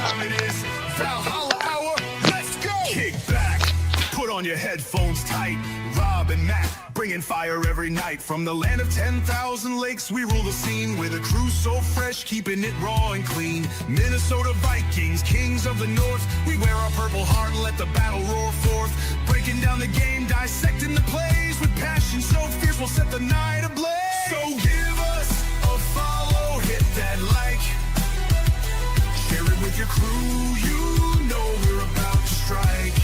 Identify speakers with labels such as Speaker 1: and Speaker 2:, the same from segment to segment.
Speaker 1: time it is. Valhalla Hour, let's go! Kick back, put on your headphones tight. Rob and Matt, bringing fire every night. From the land of 10,000 lakes, we rule the scene. With a crew so fresh, keeping it raw and clean. Minnesota Vikings, kings of the north. We wear our purple heart and let the battle roar forth. Breaking down the game, dissecting the plays. With passion so fierce, we'll set the night ablaze. So give us a follow, hit that like. Share it with your crew, you know we're about to strike.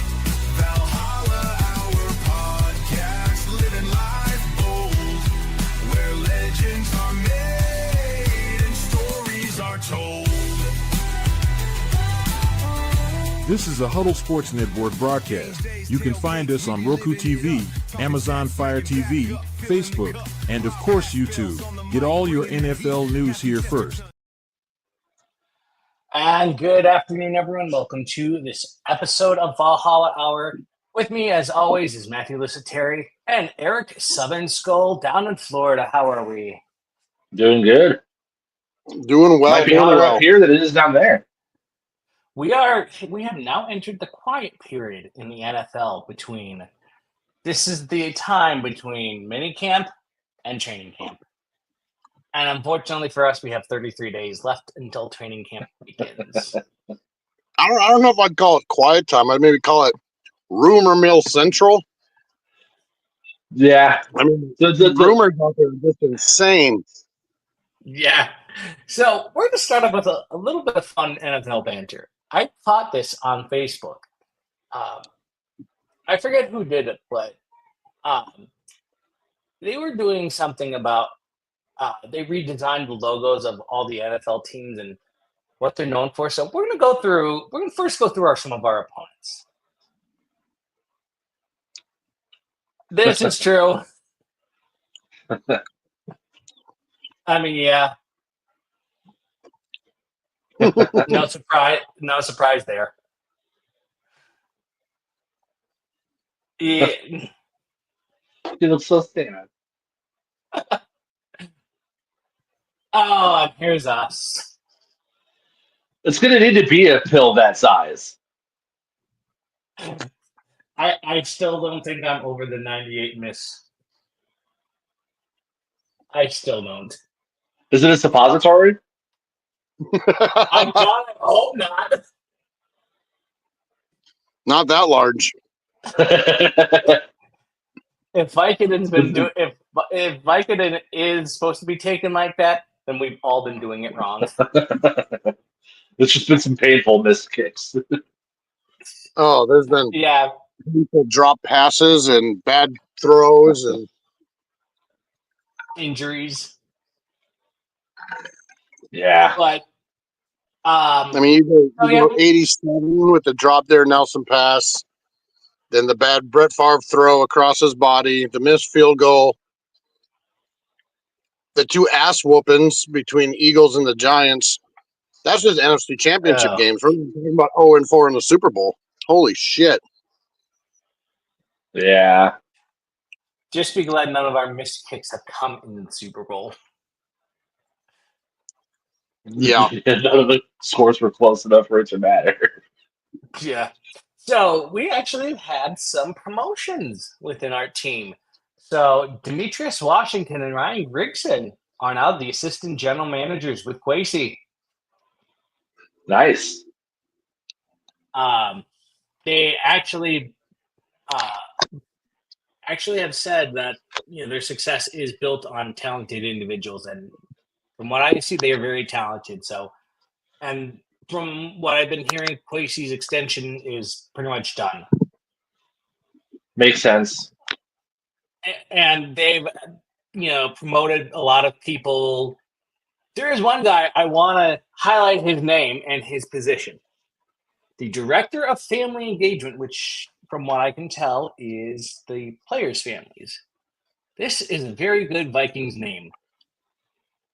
Speaker 1: Valhalla Hour podcast, living life bold, where legends are made and stories are told.
Speaker 2: This is a Huddle Sports Network broadcast. You can find us on Roku TV, Amazon Fire TV, Facebook, and of course YouTube. Get all your NFL news here first.
Speaker 3: And good afternoon, everyone. Welcome to this episode of Valhalla Hour. With me, as always, is Matthew Lissateri and Eric Southern Skull down in Florida. How are we?
Speaker 4: Doing good.
Speaker 5: Doing well.
Speaker 4: Might be hotter up here than it is down there.
Speaker 3: We have now entered the quiet period in the NFL between. This is the time between minicamp and training camp. And unfortunately for us, we have 33 days left until training camp begins.
Speaker 5: I don't know if I'd call it quiet time. I'd maybe call it rumor mill central.
Speaker 4: Yeah.
Speaker 5: I mean, the rumors out there are just insane.
Speaker 3: Yeah. So we're going to start off with a little bit of fun NFL banter. I caught this on Facebook. I forget who did it, but they were doing something about they redesigned the logos of all the NFL teams and what they're known for. So we're going to first go through some of our opponents. This is true. I mean, yeah. No surprise there. Yeah.
Speaker 4: You look so sad.
Speaker 3: Oh, and here's us.
Speaker 4: It's going to need to be a pill that size.
Speaker 3: I still don't think I'm over the 98 miss. I still don't.
Speaker 4: Is it a suppository?
Speaker 3: I hope not.
Speaker 5: Not that large.
Speaker 3: If Vicodin's been if Vicodin is supposed to be taken like that, then we've all been doing it wrong.
Speaker 4: There's just been some painful missed kicks.
Speaker 5: Oh, there's been people drop passes and bad throws and
Speaker 3: injuries.
Speaker 4: Yeah.
Speaker 3: But
Speaker 5: I mean, you go 87 with the drop there, Nelson pass, then the bad Brett Favre throw across his body, the missed field goal, the two ass whoopings between Eagles and the Giants. That's just NFC Championship games. We're talking about 0-4 in the Super Bowl. Holy shit.
Speaker 4: Yeah.
Speaker 3: Just be glad none of our missed kicks have come in the Super Bowl.
Speaker 5: Yeah.
Speaker 4: None of the scores were close enough for it to matter.
Speaker 3: Yeah. So we actually had some promotions within our team. So Demetrius Washington and Ryan Grigson are now the assistant general managers with Quasey.
Speaker 4: Nice.
Speaker 3: They actually have said that their success is built on talented individuals, and from what I see, they are very talented. So, and from what I've been hearing, Quasey's extension is pretty much done.
Speaker 4: Makes sense.
Speaker 3: And they've, promoted a lot of people. There is one guy I want to highlight his name and his position. The Director of Family Engagement, which, from what I can tell, is the players' families. This is a very good Vikings name.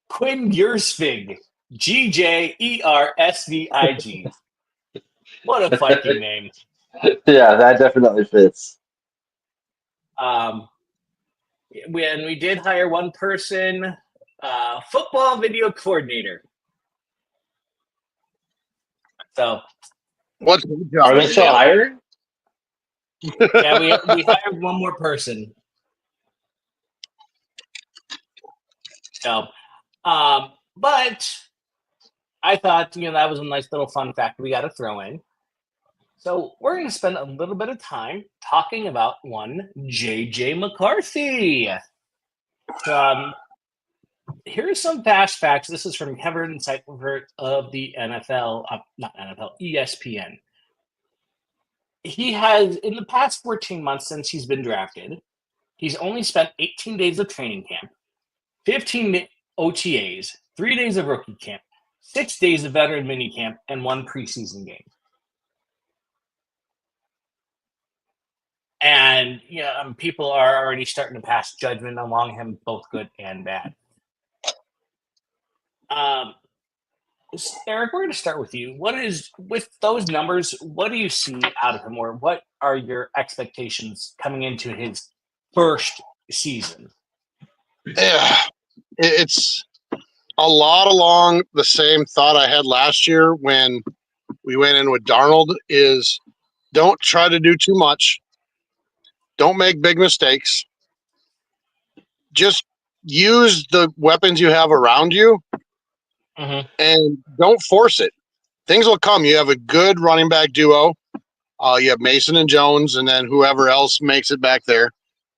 Speaker 3: Quinn Yersvig. Gjersvig. What a Viking name.
Speaker 4: Yeah, that definitely fits.
Speaker 3: We did hire one person, football video coordinator. So,
Speaker 5: what's the job?
Speaker 4: Are they still hiring?
Speaker 3: yeah, we hired one more person. So, but I thought, that was a nice little fun fact we got to throw in. So we're going to spend a little bit of time talking about one J.J. McCarthy. Here's some fast facts. This is from Kevin Seifert of the NFL, not NFL, ESPN. He has, in the past 14 months since he's been drafted, he's only spent 18 days of training camp, 15 OTAs, 3 days of rookie camp, 6 days of veteran minicamp, and 1 preseason game. And people are already starting to pass judgment along him, both good and bad. Eric, we're going to start with you. With those numbers, what do you see out of him, or what are your expectations coming into his first season?
Speaker 5: Yeah, it's a lot along the same thought I had last year when we went in with Darnold is don't try to do too much. Don't make big mistakes. Just use the weapons you have around you and don't force it. Things will come. You have a good running back duo. You have Mason and Jones, and then whoever else makes it back there.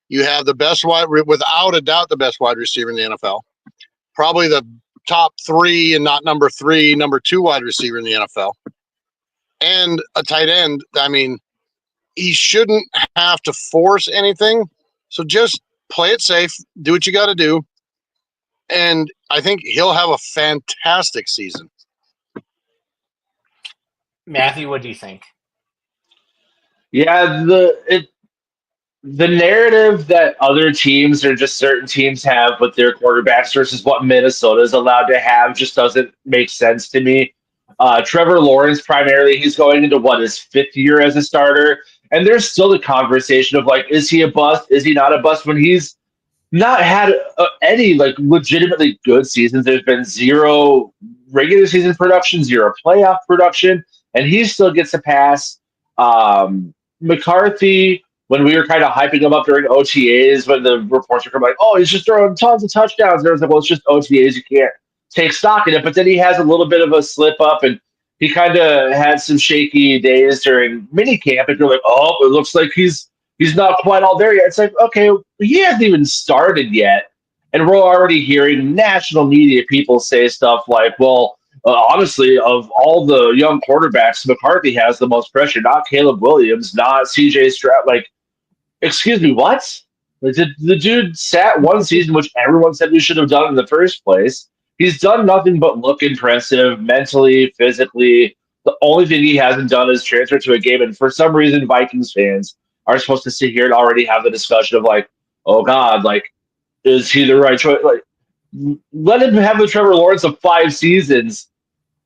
Speaker 5: You have the best without a doubt, the best wide receiver in the NFL. Probably the top 3 and not number 3, number 2 wide receiver in the NFL. And a tight end. I mean, he shouldn't have to force anything. So just play it safe, do what you got to do. And I think he'll have a fantastic season.
Speaker 3: Matthew, what do you think?
Speaker 4: Yeah, the narrative that other teams or just certain teams have with their quarterbacks versus what Minnesota is allowed to have just doesn't make sense to me. Trevor Lawrence, primarily, he's going into his 5th year as a starter, and there's still the conversation of is he a bust? Is he not a bust? When he's not had any legitimately good seasons. There's been 0 regular season production, 0 playoff production, and he still gets a pass. McCarthy, when we were kind of hyping him up during OTAs, when the reports were coming oh, he's just throwing tons of touchdowns. And I was like, well, it's just OTAs. You can't take stock in it. But then he has a little bit of a slip up, and he kind of had some shaky days during minicamp. And you're like, oh, it looks like he's not quite all there yet. It's like, okay, he hasn't even started yet. And we're already hearing national media people say stuff like, well, honestly, of all the young quarterbacks, McCarthy has the most pressure, not Caleb Williams, not CJ Stroud. Excuse me, what? The dude sat one season, which everyone said we should have done in the first place. He's done nothing but look impressive mentally, physically. The only thing he hasn't done is transfer to a game. And for some reason, Vikings fans are supposed to sit here and already have the discussion of oh God, is he the right choice? Let him have the Trevor Lawrence of 5 seasons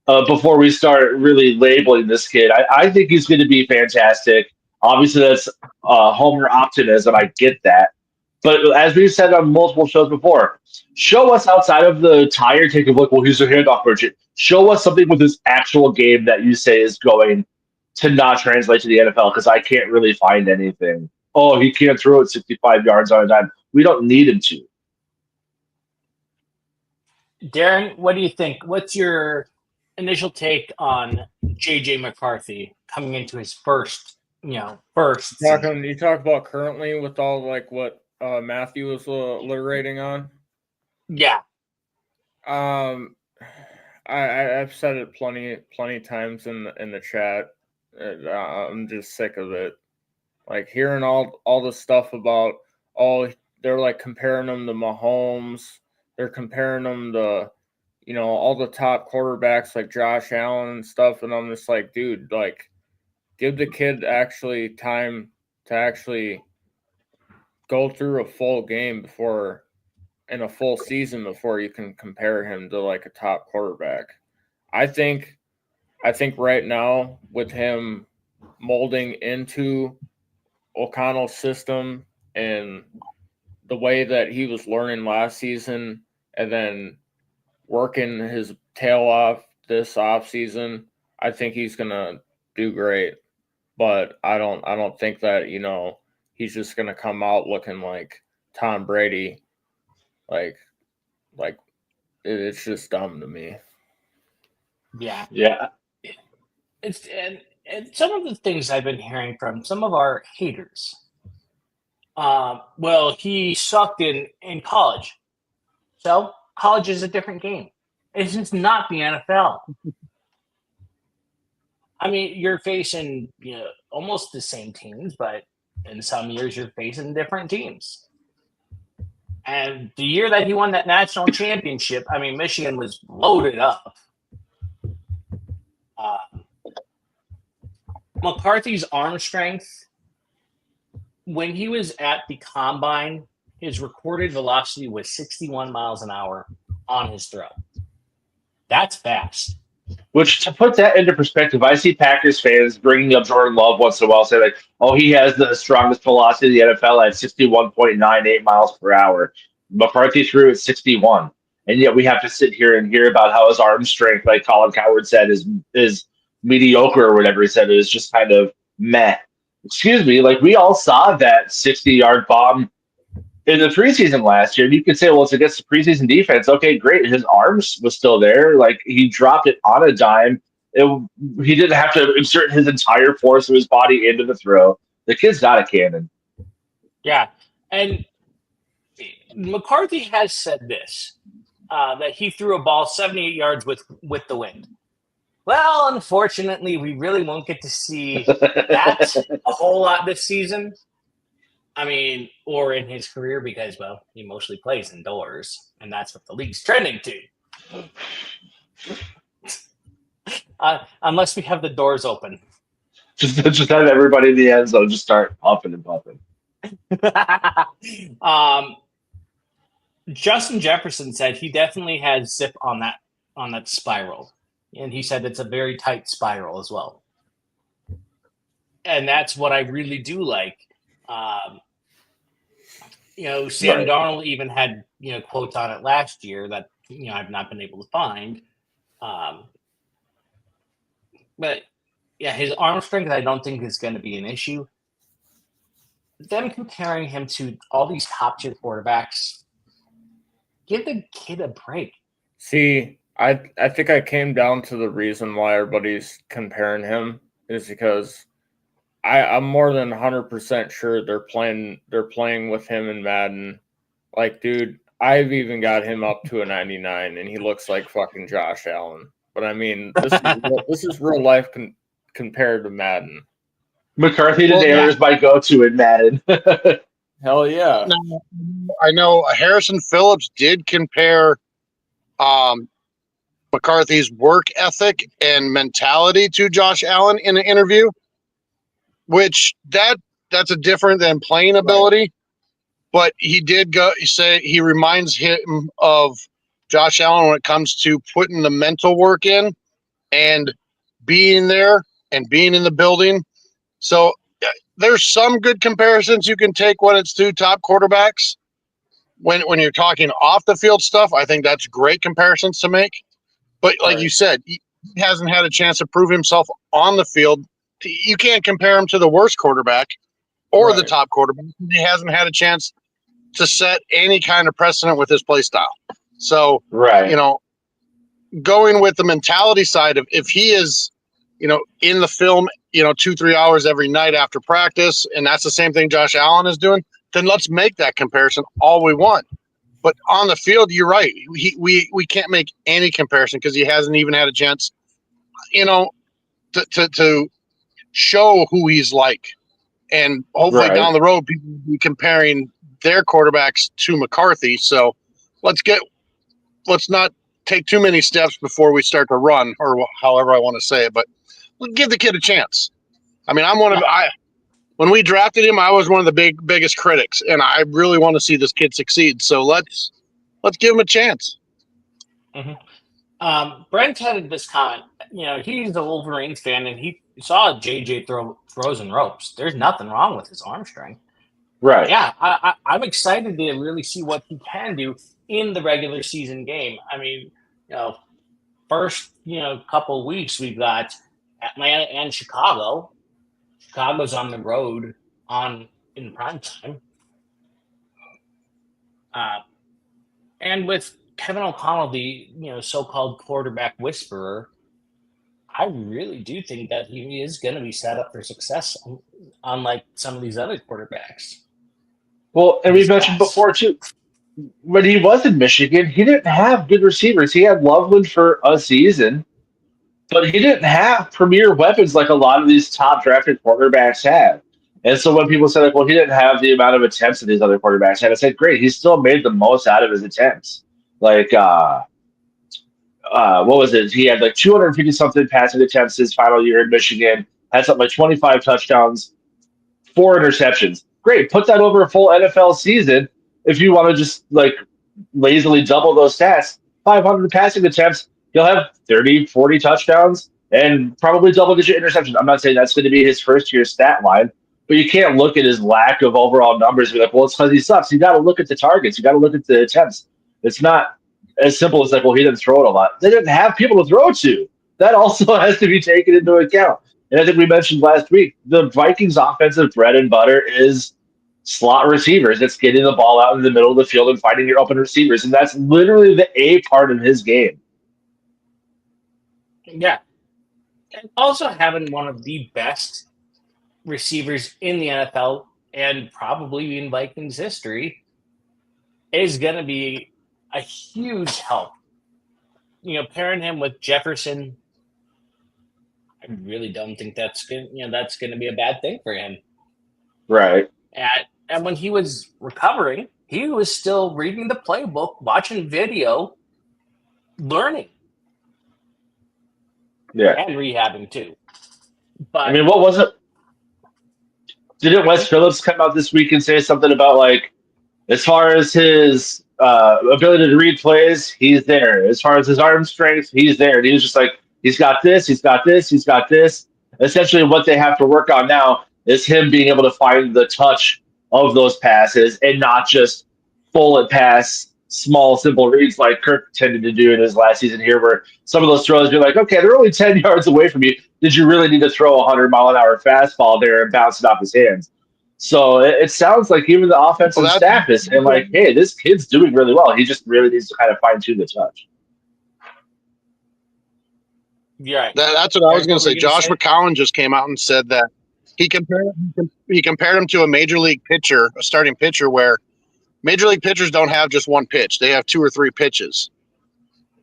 Speaker 4: before we start really labeling this kid. I think he's going to be fantastic. Obviously, that's homer optimism. I get that. But as we've said on multiple shows before, show us outside of the tire kick of well, he's a handoff merchant. Show us something with his actual game that you say is going to not translate to the NFL, because I can't really find anything. Oh, he can't throw it 65 yards on a dime. We don't need him to.
Speaker 3: Darren, what do you think? What's your initial take on J.J. McCarthy coming into his first season?
Speaker 6: You talk about currently with all what Matthew was alliterating on?
Speaker 3: Yeah.
Speaker 6: I've said it plenty times in the chat. I'm just sick of it. Hearing all the stuff about they're comparing them to Mahomes. They're comparing them to all the top quarterbacks like Josh Allen and stuff, and I'm just dude, give the kid actually time to actually go through a full game in a full season before you can compare him to a top quarterback. I think right now with him molding into O'Connell's system and the way that he was learning last season and then working his tail off this offseason, I think he's gonna do great, but I don't think that, he's just gonna come out looking like Tom Brady. Like it's just dumb to me.
Speaker 3: Yeah.
Speaker 4: Yeah.
Speaker 3: It's and some of the things I've been hearing from some of our haters. Well, he sucked in college. So college is a different game. It's just not the NFL. I mean, you're facing almost the same teams, but in some years you're facing different teams. And the year that he won that national championship, I mean, Michigan was loaded up. McCarthy's arm strength, when he was at the combine, his recorded velocity was 61 miles an hour on his throw. That's fast.
Speaker 4: Which, to put that into perspective, I see Packers fans bringing up Jordan Love once in a while, say like, "Oh, he has the strongest velocity in the NFL at 61.98 miles per hour." McCarthy threw at 61, and yet we have to sit here and hear about how his arm strength, like Colin Coward said, is mediocre or whatever he said. It was just kind of meh. Excuse me, like we all saw that 60-yard bomb in the preseason last year. You could say, well, it's against the preseason defense. Okay, great. His arms was still there. Like he dropped it on a dime. He didn't have to insert his entire force of his body into the throw. The kid's not a cannon.
Speaker 3: Yeah. And McCarthy has said this, that he threw a ball 78 yards with the wind. Well, unfortunately, we really won't get to see that a whole lot this season. I mean, or in his career, because, well, he mostly plays indoors, and that's what the league's trending to. Unless we have the doors open.
Speaker 4: Just have everybody in the end zone just start puffing and puffing.
Speaker 3: Justin Jefferson said he definitely had zip on that spiral, and he said it's a very tight spiral as well. And that's what I really do like. Sam
Speaker 4: Right.
Speaker 3: Darnold even had quotes on it last year that I've not been able to find. But yeah, his arm strength I don't think is going to be an issue. Them comparing him to all these top tier quarterbacks, give the kid a break.
Speaker 6: See, I think I came down to the reason why everybody's comparing him is because I'm more than 100% sure they're playing with him in Madden. Like, dude, I've even got him up to a 99, and he looks like fucking Josh Allen. But I mean, this is real life compared to Madden.
Speaker 4: McCarthy to Naylor is my go-to in Madden.
Speaker 6: Hell yeah.
Speaker 5: Now, I know Harrison Phillips did compare McCarthy's work ethic and mentality to Josh Allen in an interview, which that's a different than playing ability. Right. But he did say he reminds him of Josh Allen when it comes to putting the mental work in and being there and being in the building. So there's some good comparisons you can take when it's two top quarterbacks. When you're talking off the field stuff, I think that's great comparisons to make. But like you said, he hasn't had a chance to prove himself on the field. You can't compare him to the worst quarterback or the top quarterback. He hasn't had a chance to set any kind of precedent with his play style. So, going with the mentality side of if he is, in the film, 2-3 hours every night after practice, and that's the same thing Josh Allen is doing, then let's make that comparison all we want. But on the field, you're right. We can't make any comparison because he hasn't even had a chance, to show who he's like. And hopefully down the road, people will be comparing their quarterbacks to McCarthy. So let's not take too many steps before we start to run, or however I want to say it. But give the kid a chance. I mean, when we drafted him, I was one of the biggest critics, and I really want to see this kid succeed. So let's give him a chance.
Speaker 3: Mm-hmm. Brent had this comment. He's a Wolverines fan, and he saw JJ throw frozen ropes. There's nothing wrong with his arm strength.
Speaker 4: Right.
Speaker 3: Yeah, I'm excited to really see what he can do in the regular season game. I mean, first couple weeks we've got Atlanta and Chicago. Chicago's on the road in prime time. And with Kevin O'Connell, the so-called quarterback whisperer, I really do think that he is going to be set up for success, unlike some of these other quarterbacks.
Speaker 4: Well, and we
Speaker 3: His
Speaker 4: mentioned
Speaker 3: past.
Speaker 4: before too, when he was in Michigan, he didn't have good receivers. He had Loveland for a season, but he didn't have premier weapons like a lot of these top drafted quarterbacks had. And so when people say like, well, he didn't have the amount of attempts that these other quarterbacks had, I said, great, he still made the most out of his attempts. Like what was it? He had like 250 something passing attempts his final year in Michigan, had something like 25 touchdowns, 4 interceptions. Great. Put that over a full NFL season. If you want to just like lazily double those stats, 500 passing attempts, he'll have 30, 40 touchdowns and probably double digit interceptions. I'm not saying that's going to be his first year stat line, but you can't look at his lack of overall numbers and be like, well, it's because he sucks. You got to look at the targets. You got to look at the attempts. It's not as simple as like, well, he didn't throw it a lot. They didn't have people to throw to. That also has to be taken into account. And I think we mentioned last week, the Vikings offensive bread and butter is slot receivers. It's getting the ball out in the middle of the field and finding your open receivers. And that's literally the A part of his game.
Speaker 3: Yeah. And also having one of the best receivers in the NFL and probably in Vikings history is going to be a huge help. Pairing him with Jefferson, I really don't think that's going to be a bad thing for him.
Speaker 4: Right.
Speaker 3: And when he was recovering, he was still reading the playbook, watching video, learning.
Speaker 4: Yeah.
Speaker 3: And rehabbing too. But
Speaker 4: I mean, what was it? Didn't Wes Phillips come out this week and say something about like, as far as his ability to read plays, he's there. As far as his arm strength, he's there. And he was just like, he's got this, he's got this, he's got this. Essentially, what they have to work on now is him being able to find the touch of those passes and not just bullet pass small, simple reads like Kirk tended to do in his last season here, where some of those throws, you're like, okay, they're only 10 yards away from you. Did you really need to throw a 100-mile-an-hour fastball there and bounce it off his hands? So it sounds like even the offensive staff is saying like, hey, this kid's doing really well. He just really needs to kind of fine tune the touch.
Speaker 3: Yeah,
Speaker 5: That's what I was going to say. Josh McCown just came out and said that he compared him to a major league pitcher, a starting pitcher, where major league pitchers don't have just one pitch; they have 2 or 3 pitches,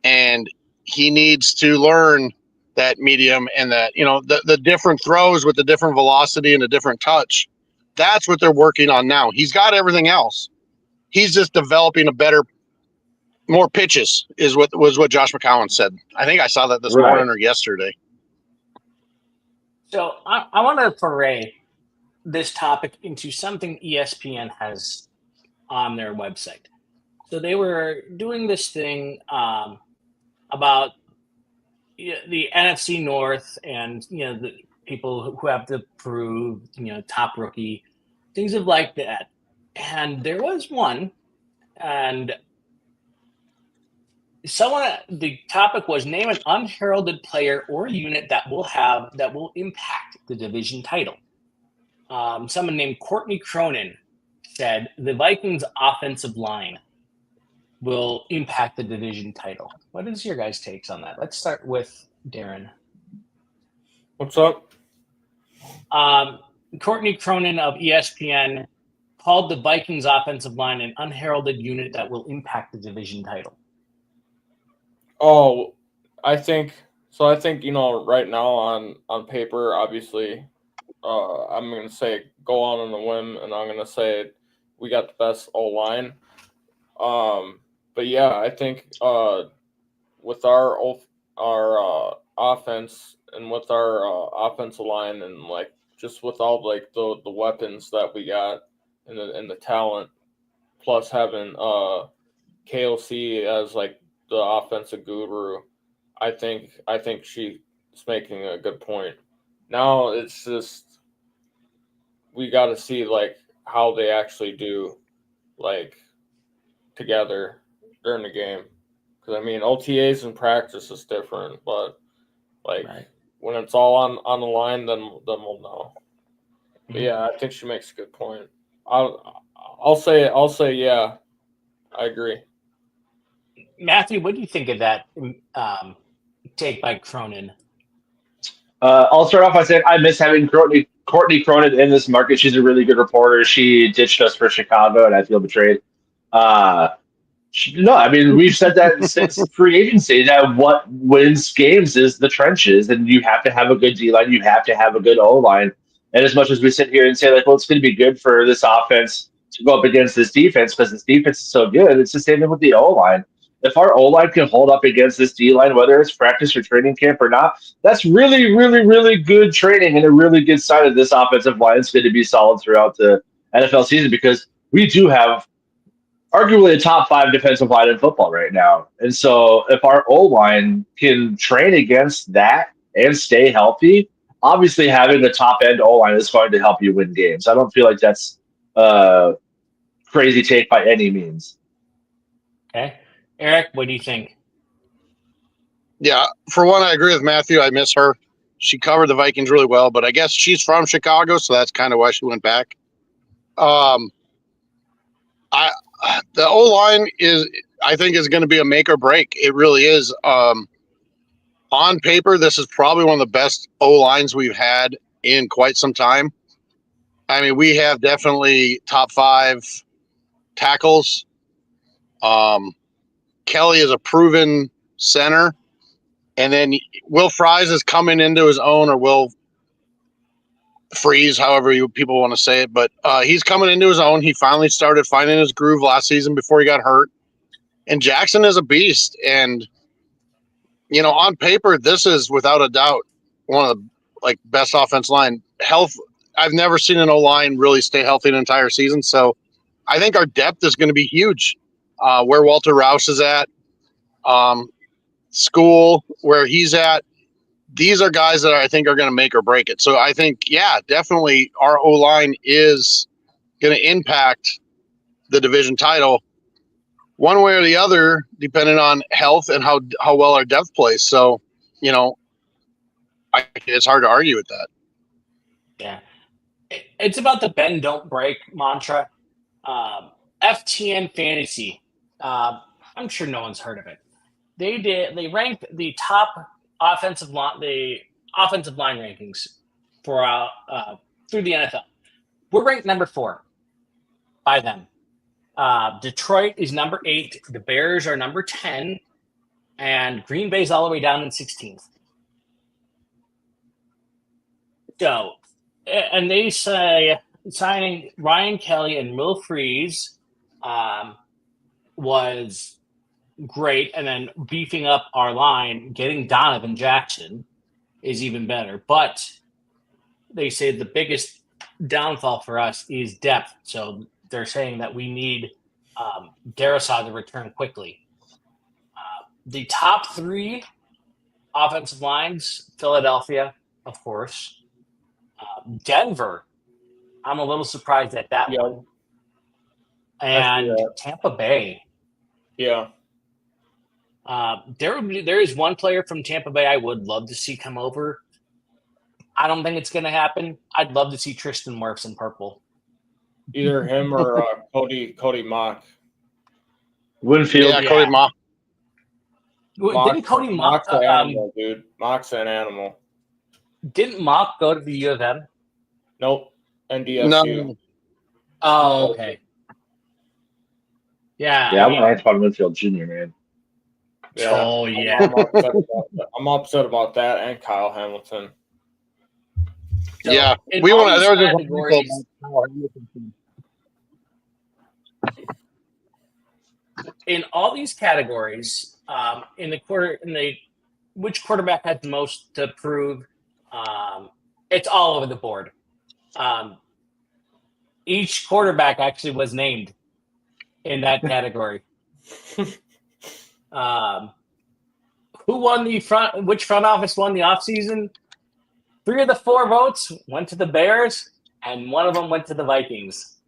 Speaker 5: and he needs to learn that medium and that the different throws with the different velocity and the different touch. That's what they're working on now. He's got everything else. He's just developing more pitches is what Josh McCown said. I think I saw that this morning or yesterday.
Speaker 3: So I want to foray this topic into something ESPN has on their website. So they were doing this thing about the NFC North and the people who have to prove top rookie, things of like that. And there was one, and the topic was name an unheralded player or unit that will impact the division title. Someone named Courtney Cronin said the Vikings offensive line will impact the division title. What is your guys' takes on that? Let's start with Darren.
Speaker 6: What's up?
Speaker 3: Courtney Cronin of ESPN called the Vikings offensive line an unheralded unit that will impact the division title.
Speaker 6: Oh, I think right now on paper, obviously, I'm going to say go out on a whim, and I'm going to say we got the best O-line. But yeah, I think with our offense and with our offensive line and like just with all like the weapons that we got and the talent, plus having KOC as like the offensive guru, I think she's making a good point. Now it's just we got to see like how they actually do like together during the game, because I mean OTAs and practice is different, but like when it's all on the line, then we'll know. But yeah, I think she makes a good point. I'll say yeah, I agree.
Speaker 3: Matthew, what do you think of that take by Cronin?
Speaker 4: I'll start off by saying I miss having Courtney Cronin in this market. She's a really good reporter. She ditched us for Chicago, and I feel betrayed. No, I mean, we've said that since free agency that what wins games is the trenches, and you have to have a good D line, you have to have a good O line. And as much as we sit here and say, like, well, it's going to be good for this offense to go up against this defense because this defense is so good, it's the same thing with the O line. If our O line can hold up against this D line, whether it's practice or training camp or not, that's really, really, really good training and a really good sign that this offensive line is going to be solid throughout the NFL season because we do have arguably a top 5 defensive line in football right now. And so if our O-line can train against that and stay healthy, obviously having a top-end O-line is going to help you win games. I don't feel like that's a crazy take by any means.
Speaker 3: Okay. Eric, what do you think?
Speaker 5: Yeah, for one, I agree with Matthew. I miss her. She covered the Vikings really well, but I guess she's from Chicago, so that's kind of why she went back. The O line I think, is going to be a make or break. It really is. On paper, this is probably one of the best O lines we've had in quite some time. I mean, we have definitely top 5 tackles. Kelly is a proven center, and then Will Fries is coming into his own, or Will Freeze, however people want to say it, but he's coming into his own. He finally started finding his groove last season before he got hurt. And Jackson is a beast. And, on paper, this is without a doubt one of the best offense line. Health, I've never seen an O-line really stay healthy an entire season. So I think our depth is going to be huge. Where Walter Rouse is at, school, where he's at, these are guys that I think are going to make or break it. So I think, yeah, definitely our O-line is going to impact the division title one way or the other, depending on health and how well our depth plays. So, it's hard to argue with that.
Speaker 3: Yeah. It's about the bend, don't break mantra. FTN Fantasy. I'm sure no one's heard of it. They ranked the top offensive line rankings for through the NFL. We're ranked number 4 by them. Detroit is number 8. The Bears are number 10, and Green Bay's all the way down in 16th. So, and they say signing Ryan Kelly and Will Freeze was great, and then beefing up our line, getting Donovan Jackson is even better. But they say the biggest downfall for us is depth. So they're saying that we need Darrisaw to return quickly. The top 3 offensive lines, Philadelphia, of course. Denver, I'm a little surprised at that one. And Tampa Bay.
Speaker 6: Yeah.
Speaker 3: There is one player from Tampa Bay I would love to see come over. I don't think it's going to happen. I'd love to see Tristan Wirfs in purple.
Speaker 6: Either him or Cody Mock.
Speaker 4: Winfield.
Speaker 5: Yeah, Cody Mock.
Speaker 3: Didn't Cody Mock?
Speaker 6: Mock's an animal, dude. Mock's an animal.
Speaker 3: Didn't Mock go to the U of M?
Speaker 6: Nope. NDSU.
Speaker 5: No.
Speaker 3: Oh, okay. Yeah.
Speaker 4: Yeah, I'm Antoine Winfield Jr., man.
Speaker 6: Yeah.
Speaker 3: Oh, yeah.
Speaker 6: I'm upset about that and Kyle Hamilton.
Speaker 3: So
Speaker 5: yeah.
Speaker 3: We want to. In all these categories, which quarterback had the most to prove? It's all over the board. Each quarterback actually was named in that category. Who won which front office won the offseason? 3 of the 4 votes went to the Bears, and 1 of them went to the Vikings.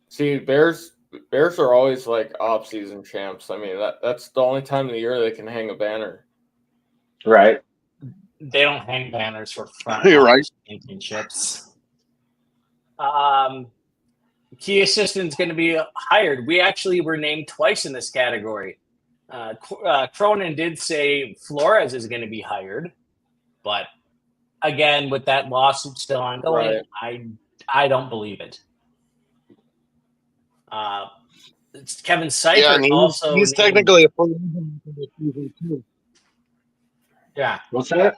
Speaker 6: See, Bears are always like off-season champs. I mean, that's the only time of the year they can hang a banner.
Speaker 4: Right.
Speaker 3: They don't hang banners for front
Speaker 5: You're right.
Speaker 3: championships. Key assistant's going to be hired. We actually were named twice in this category. Cronin did say Flores is going to be hired, but again, with that lawsuit still ongoing, I don't believe it. It's Kevin Seifert
Speaker 5: Yeah, and
Speaker 3: also.
Speaker 5: he's technically a free agent for the season too.
Speaker 3: Yeah.
Speaker 4: What's that?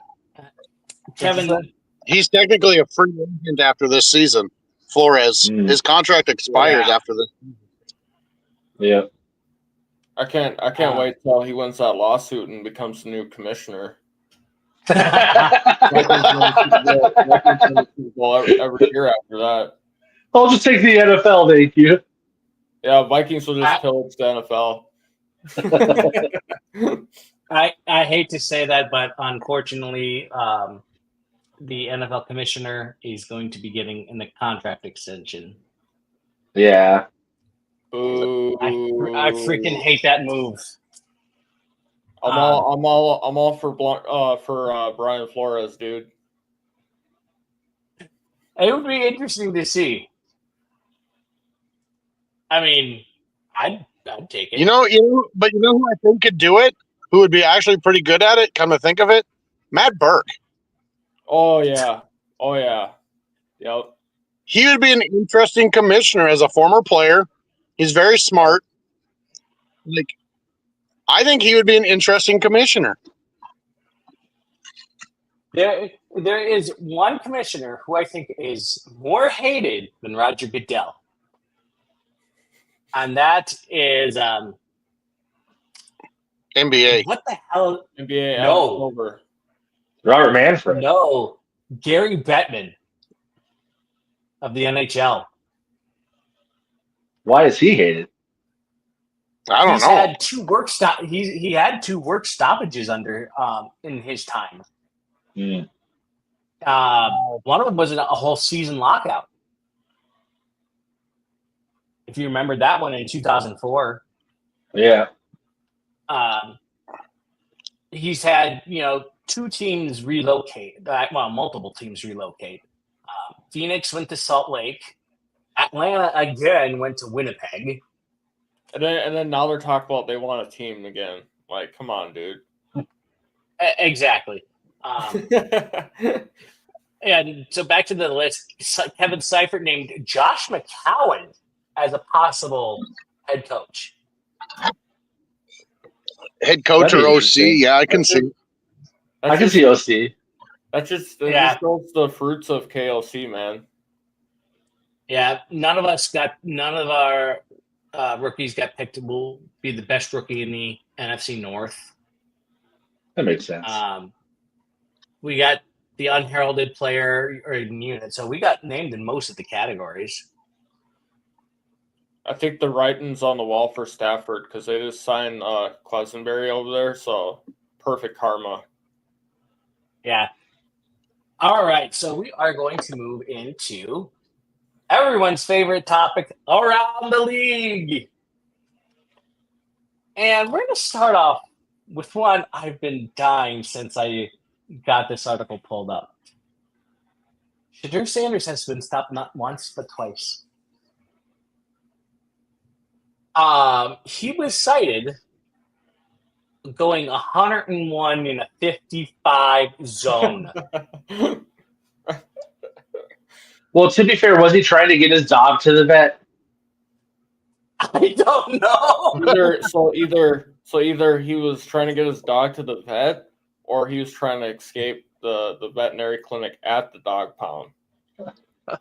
Speaker 3: Kevin.
Speaker 5: He's technically a free agent after this season. Flores. His contract expires after this.
Speaker 4: Yeah.
Speaker 6: I can't wait till he wins that lawsuit and becomes the new commissioner. Every year after that.
Speaker 4: I'll just take the NFL, thank you.
Speaker 6: Yeah, Vikings will just pillage the NFL.
Speaker 3: I hate to say that, but unfortunately, the NFL commissioner is going to be getting in the contract extension.
Speaker 4: Yeah.
Speaker 6: Ooh.
Speaker 3: I freaking hate that move.
Speaker 6: I'm all for Brian Flores, dude.
Speaker 3: It would be interesting to see. I mean, I'd take it.
Speaker 5: But you know who I think could do it? Who would be actually pretty good at it? Come to think of it, Matt Burke.
Speaker 6: Oh yeah. Yep.
Speaker 5: He would be an interesting commissioner as a former player. He's very smart. I think he would be an interesting commissioner.
Speaker 3: There is one commissioner who I think is more hated than Roger Goodell. And that is
Speaker 5: NBA.
Speaker 3: What the hell?
Speaker 6: NBA.
Speaker 3: No.
Speaker 6: Over.
Speaker 4: Robert Manfred.
Speaker 3: No. Gary Bettman of the NHL.
Speaker 4: Why is he hated?
Speaker 5: I don't know.
Speaker 3: Had two work he had 2 work stoppages under in his time.
Speaker 4: Mm.
Speaker 3: One of them was a whole season lockout. If you remember that one in 2004.
Speaker 4: Yeah.
Speaker 3: He's had, 2 teams relocate. Multiple teams relocate. Phoenix went to Salt Lake. Atlanta again went to Winnipeg.
Speaker 6: And then now they're talking about they want a team again. Like, come on, dude.
Speaker 3: Exactly. And so back to the list, Kevin Seifert named Josh McCowan as a possible head coach.
Speaker 5: Head coach or OC? Yeah, I can see.
Speaker 4: I can see OC.
Speaker 6: That just shows the fruits of KLC, man.
Speaker 3: Yeah, none of our rookies got picked to be the best rookie in the NFC North.
Speaker 4: That makes sense.
Speaker 3: We got the unheralded player or unit, so we got named in most of the categories.
Speaker 6: I think the writing's on the wall for Stafford because they just signed Clasenberry over there, so perfect karma.
Speaker 3: Yeah. All right, so we are going to move into everyone's favorite topic around the league. And we're going to start off with one I've been dying since I got this article pulled up. Shadur Sanders has been stopped not once, but twice. He was cited going 101 in a 55 zone.
Speaker 4: Well, to be fair, was he trying to get his dog to the vet?
Speaker 3: I don't know.
Speaker 6: Either he was trying to get his dog to the vet, or he was trying to escape the veterinary clinic at the dog pound.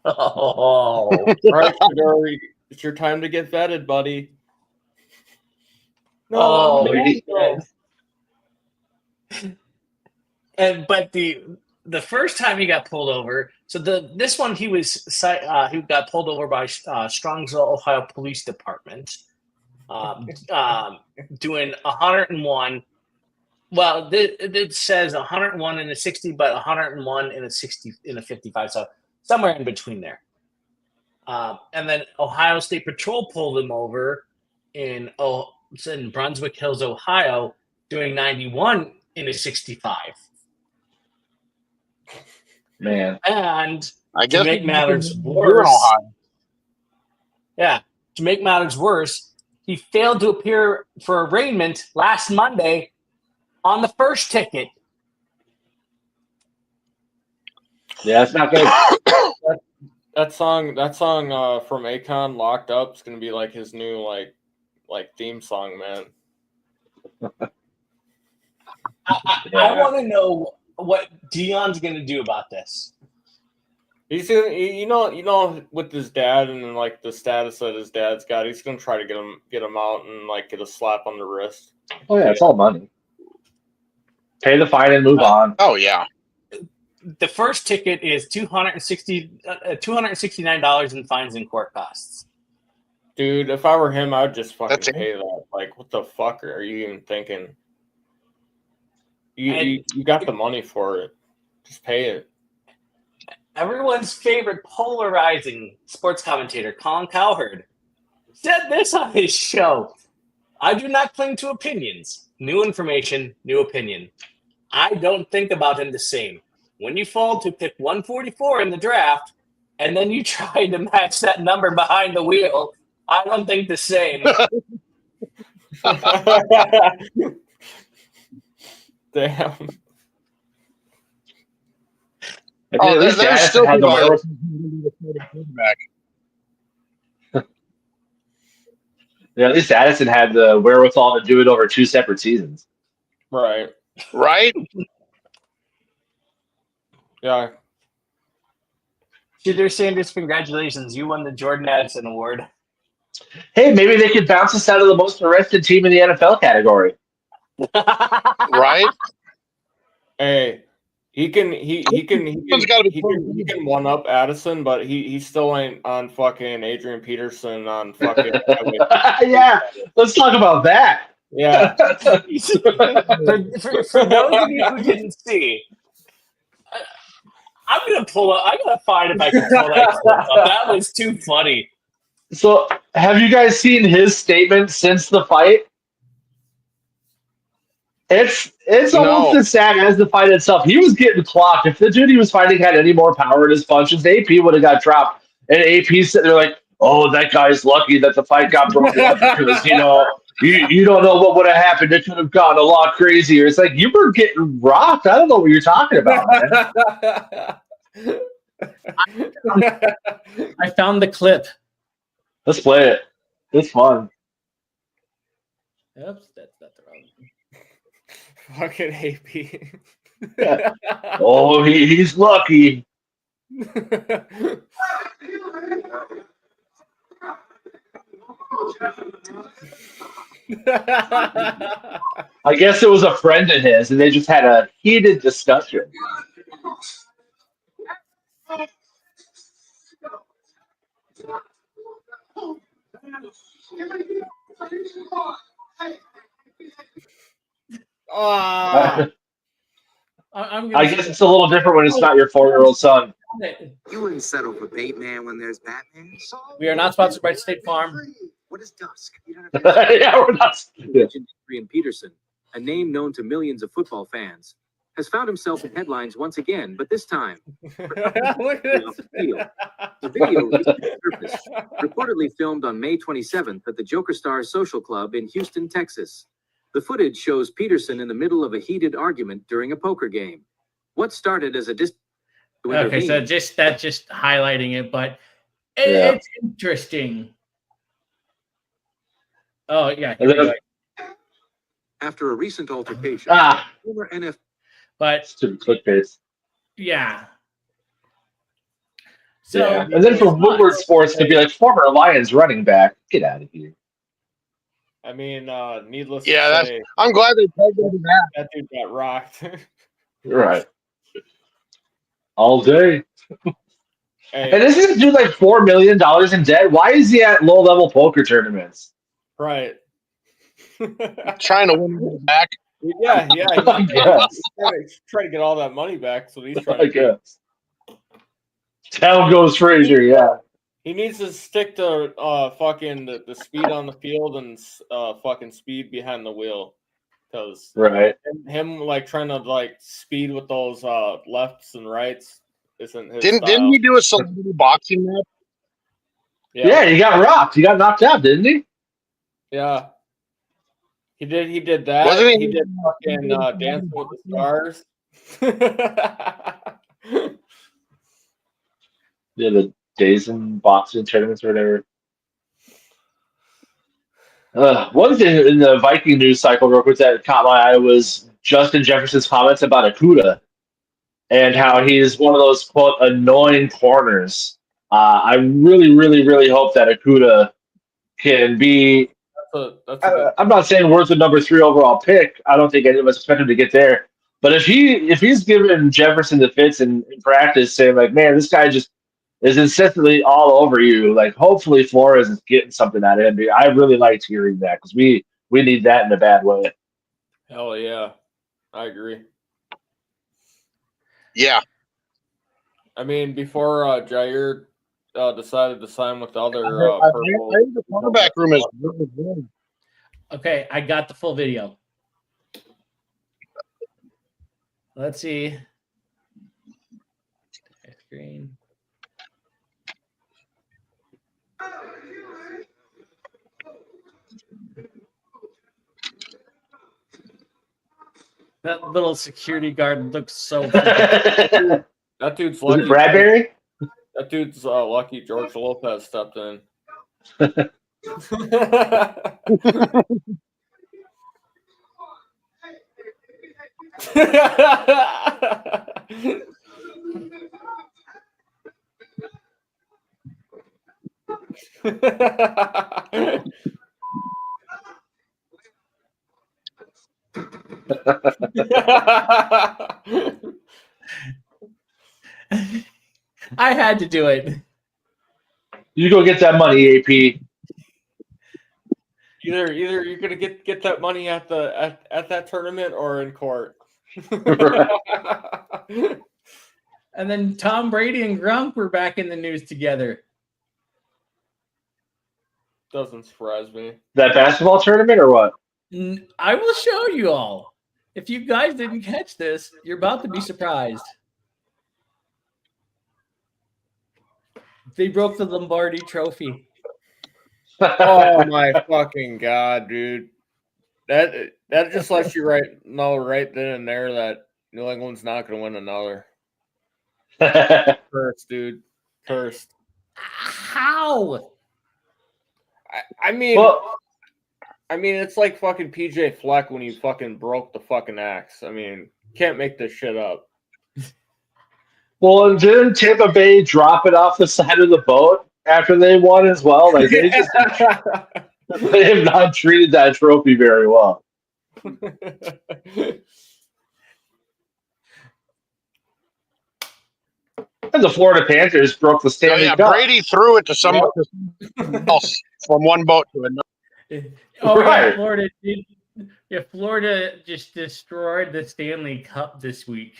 Speaker 3: Oh,
Speaker 6: right, Shadur, it's your time to get vetted, buddy.
Speaker 3: No,
Speaker 6: No.
Speaker 3: But the first time he got pulled over, so this one he got pulled over by Strongsville, Ohio Police Department, doing 101. Well, it says 101 in a 60, but 101 in a 60 in a 55, so somewhere in between there. And then Ohio State Patrol pulled him over in Brunswick Hills, Ohio, doing 91 in a 65.
Speaker 4: Man.
Speaker 3: And
Speaker 5: I
Speaker 3: to
Speaker 5: guess
Speaker 3: make matters
Speaker 5: in
Speaker 3: worse,
Speaker 5: Ohio.
Speaker 3: to make matters worse, he failed to appear for arraignment last Monday on the first ticket.
Speaker 4: Yeah, it's not good.
Speaker 6: That song from Akon, "Locked Up," is gonna be like his new like theme song, man.
Speaker 3: I want to know what Dion's going to do about this.
Speaker 6: He's gonna, you know, with his dad and like the status that his dad's got, he's gonna try to get him out and like get a slap on the wrist.
Speaker 4: Oh yeah, it's all money. Pay the fine and move on.
Speaker 5: Oh yeah.
Speaker 3: The first ticket is $269 in fines and court costs.
Speaker 6: Dude, if I were him, I'd just fucking
Speaker 5: That's it.
Speaker 6: pay that. Like, what the fuck are you even thinking? You got the money for it. Just pay it.
Speaker 3: Everyone's favorite polarizing sports commentator, Colin Cowherd, said this on his show. I do not cling to opinions. New information, new opinion. I don't think about him the same. When you fall to pick 144 in the draft, and then you try to match that number behind the wheel, I don't think the same.
Speaker 6: Damn.
Speaker 4: At least
Speaker 5: there's
Speaker 4: Addison
Speaker 5: still
Speaker 4: had the
Speaker 5: people out
Speaker 4: wherewithal.
Speaker 5: there.
Speaker 4: Yeah, at least Addison had the wherewithal to do it over 2 separate seasons.
Speaker 6: Right.
Speaker 5: Right?
Speaker 6: Yeah.
Speaker 3: Shooter Sanders, congratulations. You won the Jordan Addison Award.
Speaker 4: Hey, maybe they could bounce us out of the most arrested team in the NFL category.
Speaker 5: Right?
Speaker 6: Hey, he can one up Addison, but he still ain't on fucking Adrian Peterson on fucking.
Speaker 4: Yeah, let's talk about that.
Speaker 6: Yeah.
Speaker 3: For those of you who didn't see, I'm gonna find if I can pull that clip up. That was too funny.
Speaker 4: So, have you guys seen his statement since the fight? It's almost
Speaker 5: No.
Speaker 4: as sad as the fight itself. He was getting clocked. If the dude he was fighting had any more power in his punches, AP would have got dropped. And AP's sitting there like, "Oh, that guy's lucky that the fight got broken up because you don't know what would have happened. It could have gone a lot crazier." It's like you were getting rocked. I don't know what you're talking about, man.
Speaker 7: I found the clip.
Speaker 4: Let's play it. It's fun.
Speaker 7: Oops, that's not the wrong one.
Speaker 6: Fucking AP.
Speaker 4: Oh, he's lucky. I guess it was a friend of his, and they just had a heated discussion. I guess it's a little different when it's not your 4-year-old son.
Speaker 8: You wouldn't settle for Bateman when there's Batman.
Speaker 7: We are not sponsored by State Farm.
Speaker 8: What is dusk?
Speaker 4: Yeah, we're not. Yeah.
Speaker 8: Adrian Peterson, a name known to millions of football fans, has found himself in headlines once again, but this time
Speaker 6: Look at this.
Speaker 8: the video reached its purpose, reportedly filmed on May 27th at the Joker Stars Social Club in Houston, Texas. The footage shows Peterson in the middle of a heated argument during a poker game. What started as a
Speaker 7: Okay, so just highlighting it, but
Speaker 4: Yeah.
Speaker 7: it's interesting. Oh yeah,
Speaker 4: And then-
Speaker 8: after a recent altercation, former NFL
Speaker 7: but
Speaker 4: Stupid clickbait.
Speaker 7: yeah. So
Speaker 4: Yeah. And then for Woodward Sports to be like former Lions running back, get out of here.
Speaker 6: I mean, needless
Speaker 5: Yeah,
Speaker 6: to say,
Speaker 5: I'm glad they pegged him to that.
Speaker 6: that dude got rocked.
Speaker 4: Right. All day.
Speaker 6: Hey,
Speaker 4: And isn't this dude like $4 million in debt? Why is he at low level poker tournaments?
Speaker 6: right.
Speaker 5: Trying to win him back.
Speaker 6: Yeah.
Speaker 4: I guess.
Speaker 6: He's trying to get all that money back, so he's trying
Speaker 4: I
Speaker 6: to.
Speaker 4: guess. Down goes Frazier, yeah.
Speaker 6: He needs to stick to fucking the speed on the field and fucking speed behind the wheel, because
Speaker 4: Right.
Speaker 6: him like trying to like speed with those lefts and rights, isn't his
Speaker 5: Didn't
Speaker 6: style.
Speaker 5: he do a celebrity boxing match?
Speaker 4: Yeah, he got rocked. He got knocked out, didn't he?
Speaker 6: Yeah. He did that.
Speaker 5: Wasn't he?
Speaker 6: He did fucking Dancing with the Stars.
Speaker 4: Yeah, the days in boxing tournaments or whatever. One thing in the Viking news cycle real quick that caught my eye was Justin Jefferson's comments about Akuda and how he's one of those quote annoying corners. I really, really, really hope that Akuda can be.
Speaker 6: That's a good.
Speaker 4: I'm not saying worth the number 3 overall pick. I don't think any of us expect him to get there. But if he's giving Jefferson the fits in practice, saying like, man, this guy just is incessantly all over you. Like, hopefully Flores is getting something out of him. I really liked hearing that because we need that in a bad way.
Speaker 6: Hell yeah, I agree.
Speaker 5: Yeah.
Speaker 6: I mean, before Jair decided to sign with the other
Speaker 5: I
Speaker 6: purple.
Speaker 5: think the quarterback room is really good.
Speaker 7: Okay, I got the full video. Let's see. Screen. That little security guard looks so.
Speaker 6: That dude's
Speaker 4: Was
Speaker 6: lucky.
Speaker 4: it Bradbury?
Speaker 6: That dude's lucky. George Lopez stepped in.
Speaker 7: I had to do it.
Speaker 4: You go get that money, AP.
Speaker 6: Either you're gonna get that money at that tournament or in court.
Speaker 7: And then Tom Brady and Gronk were back in the news together.
Speaker 6: Doesn't surprise me.
Speaker 4: That basketball tournament or what?
Speaker 7: I will show you all. If you guys didn't catch this, you're about to be surprised. They broke the Lombardi Trophy.
Speaker 6: Oh my fucking god, dude! That just lets you know right then and there that New England's not going to win another. Cursed, dude. Cursed.
Speaker 7: How?
Speaker 6: I mean,
Speaker 4: Well,
Speaker 6: it's like fucking PJ Fleck when he fucking broke the fucking axe. I mean, can't make this shit up.
Speaker 4: well, and didn't Tampa Bay drop it off the side of the boat after they won as well? Like they just they have not treated that trophy very well. And the Florida Panthers broke the Stanley Cup.
Speaker 5: Brady threw it to someone else from one boat to another.
Speaker 7: Oh,
Speaker 4: Right.
Speaker 7: yeah, Florida did. Yeah, Florida just destroyed the Stanley Cup this week.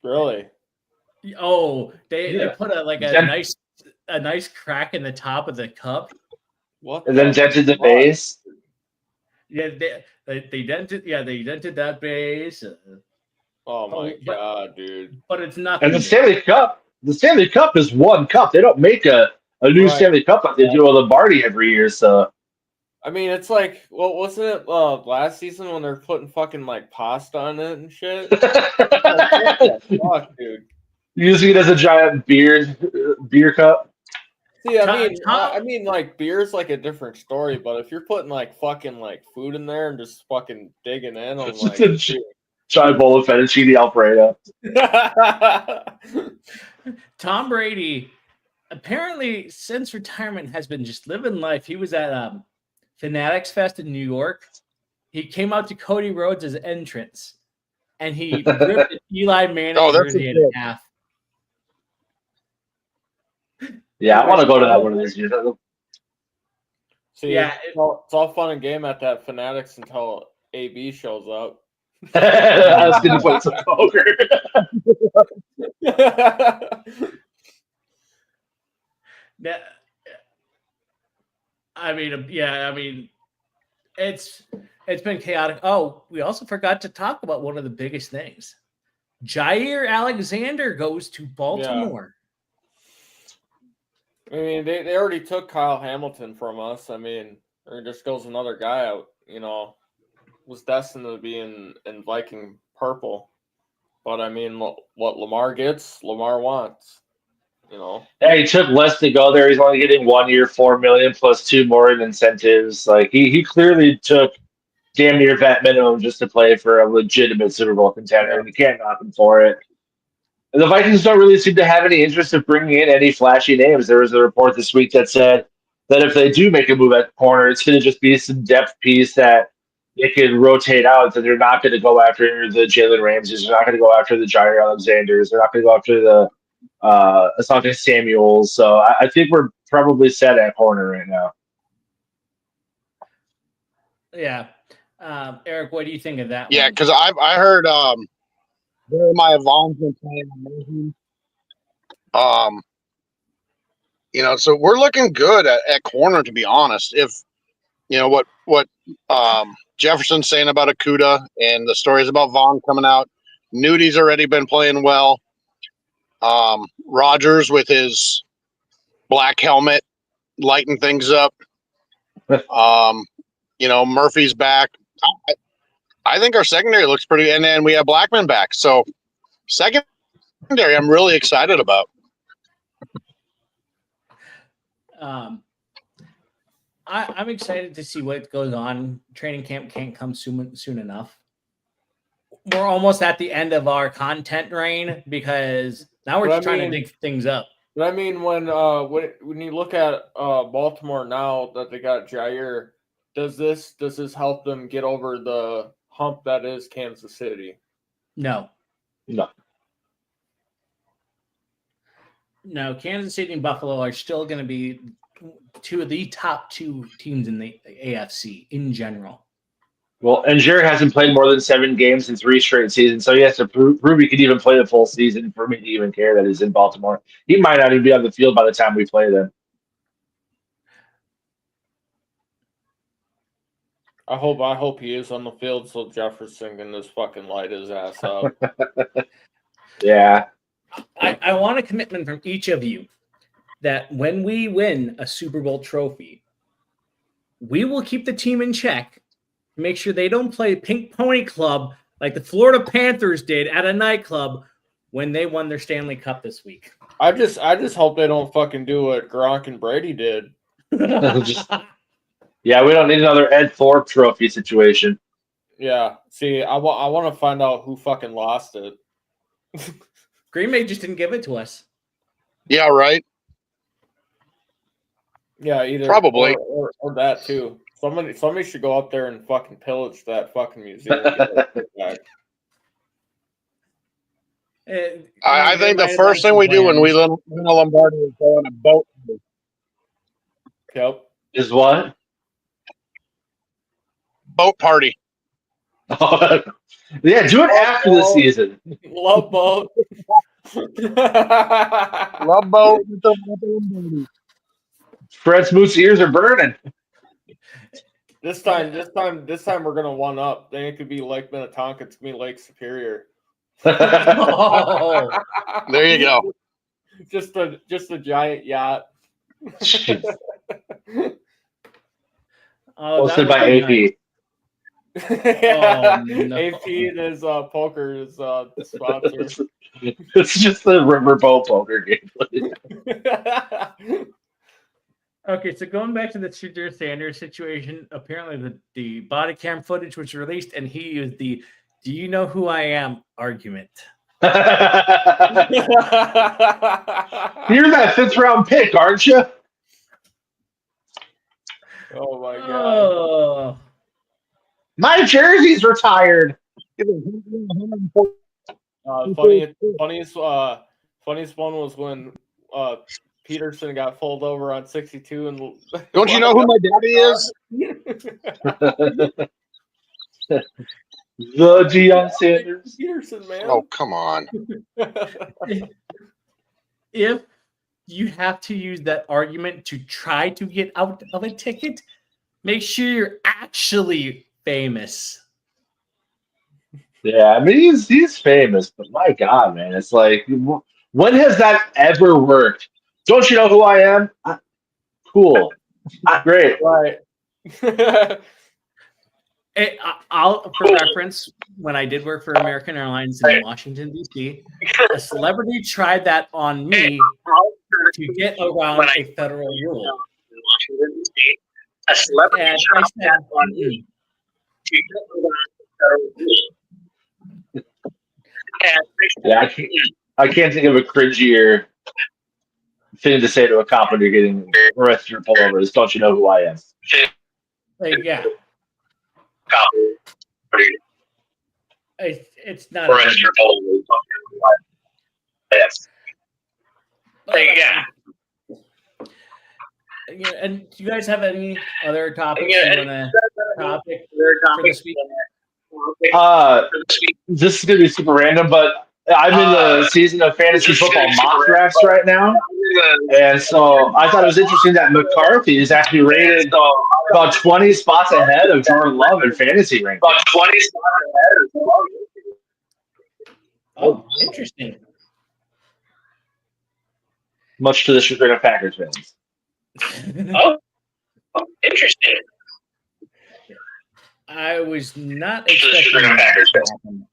Speaker 6: Really?
Speaker 7: Oh, they put
Speaker 4: Then-
Speaker 7: a nice crack in the top of the cup.
Speaker 6: What?
Speaker 4: And then dented the base.
Speaker 7: Yeah, they dented. Yeah, they dented that base.
Speaker 6: Oh my god, dude!
Speaker 7: But it's nothing.
Speaker 4: And the Stanley Cup is one cup. They don't make a new Stanley Cup like they do a Lombardi every year. So
Speaker 6: I mean, it's like, well, wasn't it last season when they're putting fucking like pasta on it and shit? Fuck, dude.
Speaker 4: Using it as a giant beer cup.
Speaker 6: See, I mean, like beer's like a different story, but if you're putting like fucking like food in there and just fucking digging in, I'm like,
Speaker 4: giant bowl of fettuccine Alfredo.
Speaker 7: Tom Brady, apparently since retirement, has been just living life. He was at Fanatics Fest in New York. He came out to Cody Rhodes' entrance, and he ripped Eli Manning jersey in half.
Speaker 4: Yeah, I want to go to that one of these years.
Speaker 6: See, yeah, it's all fun and game at that Fanatics until AB shows up.
Speaker 4: I was going to play some poker.
Speaker 7: I mean, it's been chaotic. Oh, we also forgot to talk about one of the biggest things. Jair Alexander goes to Baltimore.
Speaker 6: I mean, they already took Kyle Hamilton from us. I mean, there just goes another guy out, was destined to be in Viking purple. But I mean, what Lamar gets, Lamar wants,
Speaker 4: Yeah, he took less to go there. He's only getting 1 year, $4 million plus 2 more in incentives. Like he clearly took damn near vet minimum just to play for a legitimate Super Bowl contender, and you can't knock him for it. And the Vikings don't really seem to have any interest of bringing in any flashy names. There was a report this week that said that if they do make a move at corner, it's going to just be some depth piece that they can rotate out. That they're not going to go after the Jalen Ramseys. They're not going to go after the Jair Alexanders. They're not going to go after the Asante Samuels. So I think we're probably set at corner right now.
Speaker 7: Yeah. Eric, what do you think of that?
Speaker 5: Yeah,
Speaker 7: one?
Speaker 5: because I heard Jeremiah Vaughn's been playing amazing. So we're looking good at corner, to be honest. If what Jefferson's saying about Akuda and the stories about Vaughn coming out, Nudi's already been playing well. Rogers with his black helmet lighting things up. Murphy's back. I think our secondary looks pretty, and then we have Blackman back. So secondary, I'm really excited about.
Speaker 7: I'm excited to see what goes on. Training camp can't come soon enough. We're almost at the end of our content reign because now we're just trying to dig things up.
Speaker 6: But I mean, when you look at Baltimore now that they got Jair, does this help them get over the hump that is Kansas City?
Speaker 7: No. Kansas City and Buffalo are still going to be two of the top two teams in the AFC in general.
Speaker 4: Well, and Jared hasn't played more than 7 games in 3 straight seasons, so he has to prove he could even play the full season for me to even care that he's in Baltimore. He might not even be on the field by the time we play them.
Speaker 6: I hope he is on the field so Jefferson can just fucking light his ass up.
Speaker 4: Yeah.
Speaker 7: I want a commitment from each of you that when we win a Super Bowl trophy, we will keep the team in check, make sure they don't play Pink Pony Club like the Florida Panthers did at a nightclub when they won their Stanley Cup this week.
Speaker 6: I just hope they don't fucking do what Gronk and Brady did.
Speaker 4: Yeah, we don't need another Ed Thorpe trophy situation.
Speaker 6: Yeah. See, I want to find out who fucking lost it.
Speaker 7: Green Bay just didn't give it to us.
Speaker 5: Yeah, right.
Speaker 6: Yeah, either
Speaker 5: probably
Speaker 6: or that too. Somebody should go up there and fucking pillage that fucking museum.
Speaker 5: I think the first thing we do when we win a Lombardi is go on a boat.
Speaker 6: Yep.
Speaker 4: Is what?
Speaker 5: Boat party.
Speaker 4: Yeah, do it after the season.
Speaker 6: Love boat.
Speaker 5: Love boat.
Speaker 4: Fred Smoot's ears are burning.
Speaker 6: This time we're gonna one up. Then it could be Lake Minnetonka. It's gonna be Lake Superior.
Speaker 7: Oh.
Speaker 5: There you go.
Speaker 6: Just a giant yacht.
Speaker 4: Hosted by AP.
Speaker 6: Nice. No. AP is poker is the sponsor.
Speaker 4: It's just the riverboat poker game.
Speaker 7: Okay, so going back to the Shedeur Sanders situation, apparently the body cam footage was released, and he used the "Do you know who I am?" argument.
Speaker 4: You're that 5th round pick, aren't you?
Speaker 6: Oh my god!
Speaker 7: Oh.
Speaker 4: My jersey's retired.
Speaker 6: Funniest one was when Peterson got pulled over on 62 and
Speaker 5: don't you know who my daddy is?
Speaker 4: The Deion Sanders.
Speaker 6: Peterson, man.
Speaker 5: Oh, come on.
Speaker 7: If you have to use that argument to try to get out of a ticket, make sure you're actually famous.
Speaker 4: Yeah, I mean he's famous, but my God, man, it's like when has that ever worked? Don't you know who I am? Cool, great.
Speaker 6: Right.
Speaker 7: I'll, for reference, when I did work for American Airlines in Washington, D.C., a celebrity tried that on me to get around a federal rule.
Speaker 3: A celebrity
Speaker 7: And I
Speaker 3: tried
Speaker 7: said,
Speaker 3: that on me to get around the federal rule. And
Speaker 4: Yeah, I can't think of a cringier thing to say to a cop when you're getting arrested or pulled over is, "Don't you know who I am?"
Speaker 7: like, yeah, it's not.
Speaker 3: arrested or pulled over. Yes. Yeah.
Speaker 7: And do you guys have any other topics you want to topic for this week?
Speaker 4: This is gonna be super random, but I'm in the season of fantasy football mock drafts right now, and so I thought it was interesting that McCarthy is actually rated about 20 spots ahead of Jordan Love in fantasy rankings.
Speaker 3: About 20 spots ahead of Love.
Speaker 7: Oh, interesting.
Speaker 4: Much to the chagrin of Packers fans.
Speaker 3: Oh, interesting.
Speaker 7: I was not expecting that to happen.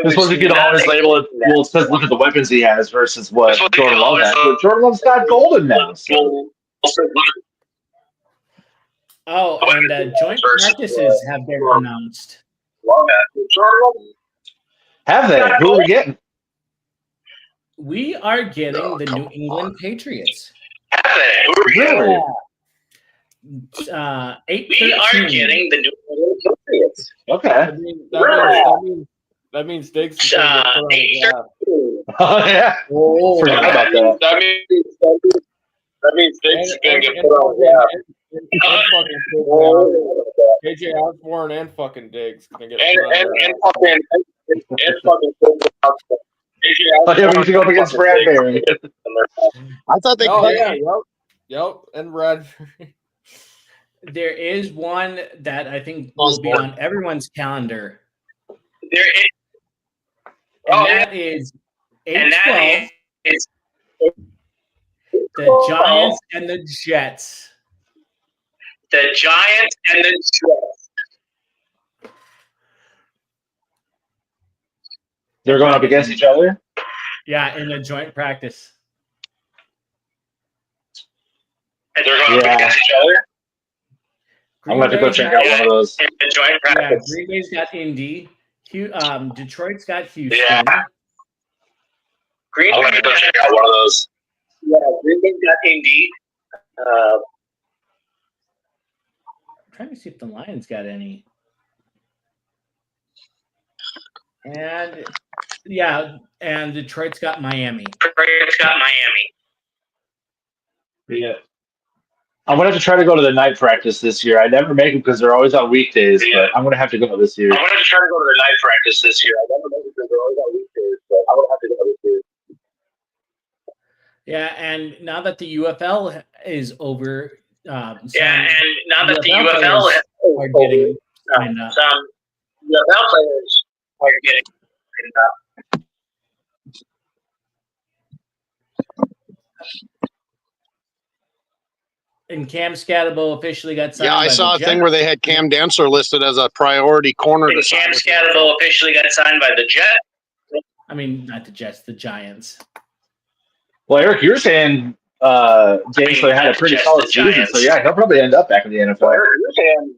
Speaker 4: This was you can always label it. Well, it says look at the weapons he has versus what Jordan Love has. But Jordan Love's got golden now. So.
Speaker 7: Oh, and joint practices have been announced.
Speaker 4: Have they? Who are we getting?
Speaker 7: We are getting the New England Patriots.
Speaker 4: Really?
Speaker 7: 8-13.
Speaker 3: We are getting the New England Patriots.
Speaker 4: Okay.
Speaker 6: That means Diggs is going to get put on the draft.
Speaker 4: Oh yeah.
Speaker 7: Oh,
Speaker 4: Forgot about that.
Speaker 5: That means Diggs is going to get put on the
Speaker 6: KJ Osborne and fucking Diggs going to get
Speaker 5: and
Speaker 6: put on the draft.
Speaker 4: Oh, yeah, we need to go up against Bradbury.
Speaker 5: I thought they
Speaker 6: Oh, yeah. Yep. And Bradbury.
Speaker 7: there is one that I think will be on everyone's calendar.
Speaker 3: There is.
Speaker 7: And that is 8-12. The Giants and the Jets.
Speaker 3: The Giants and the Jets.
Speaker 4: They're going up against each other?
Speaker 7: Yeah, in a joint practice.
Speaker 3: And they're going up against each other?
Speaker 4: I'm going to have to go check out one of those.
Speaker 3: In the joint practice.
Speaker 7: Yeah, Green Bay's got Indy. Detroit's got Houston.
Speaker 3: Yeah. Green Bay's go check out one of those. Yeah, Green Bay's got Indy.
Speaker 7: I'm trying to see if the Lions got any. And and Detroit's got Miami.
Speaker 3: Detroit's got Miami.
Speaker 4: Yeah. I'm going to have to try to go to the night practice this year. I never make them because they're always on weekdays, but I'm going to have to go this year.
Speaker 3: I'm going to try to go to the night practice this year. I never make them because they're always on weekdays, but I'm going to have to go this year.
Speaker 7: Yeah, and now that the UFL is over,
Speaker 3: and now that the UFL
Speaker 7: are getting signed up.
Speaker 3: Some UFL players are getting signed up.
Speaker 7: And Cam Scatabo officially got signed.
Speaker 5: Yeah, I saw a thing where they had Cam Dancer listed as a priority corner.
Speaker 3: And Cam Scatabo officially got signed by the Jets.
Speaker 7: I mean, not the Jets, the Giants.
Speaker 4: Well, Eric, you're saying James had a pretty solid season, so yeah, he'll probably end up back in the NFL.
Speaker 3: Well, Eric, you're saying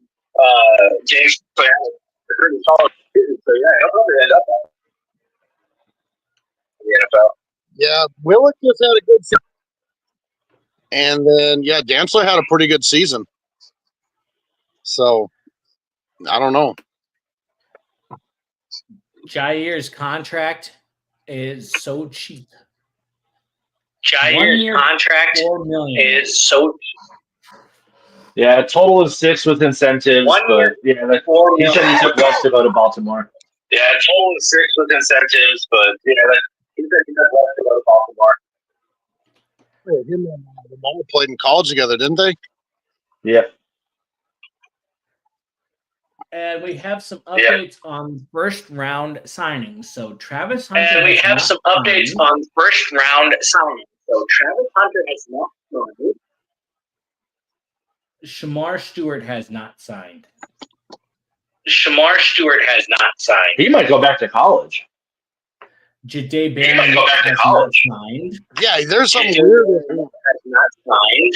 Speaker 3: James had a pretty solid season, so yeah, he'll probably end up back in the NFL.
Speaker 5: Yeah, Willick just had a good season. And then, Dantzler had a pretty good season. So, I don't know.
Speaker 7: Jair's contract is so cheap.
Speaker 3: Jair's contract
Speaker 7: $4 million.
Speaker 3: is so cheap.
Speaker 4: Yeah, a total of 6 with incentives. But he said he took less to go to Baltimore.
Speaker 3: Yeah, a total of 6 with incentives, but he said he took less to go to Baltimore.
Speaker 5: Him and Lamar played in college together, didn't they?
Speaker 4: Yeah.
Speaker 7: And we have some updates on first round signings. So Travis Hunter.
Speaker 3: And we have some updates on first round signings. So Travis Hunter has not signed.
Speaker 7: Shamar Stewart has not signed.
Speaker 3: Shamar Stewart has not signed.
Speaker 4: He might go back to college.
Speaker 7: Jade Barron has not signed.
Speaker 5: Yeah, there's something weird with him.
Speaker 3: Has not signed.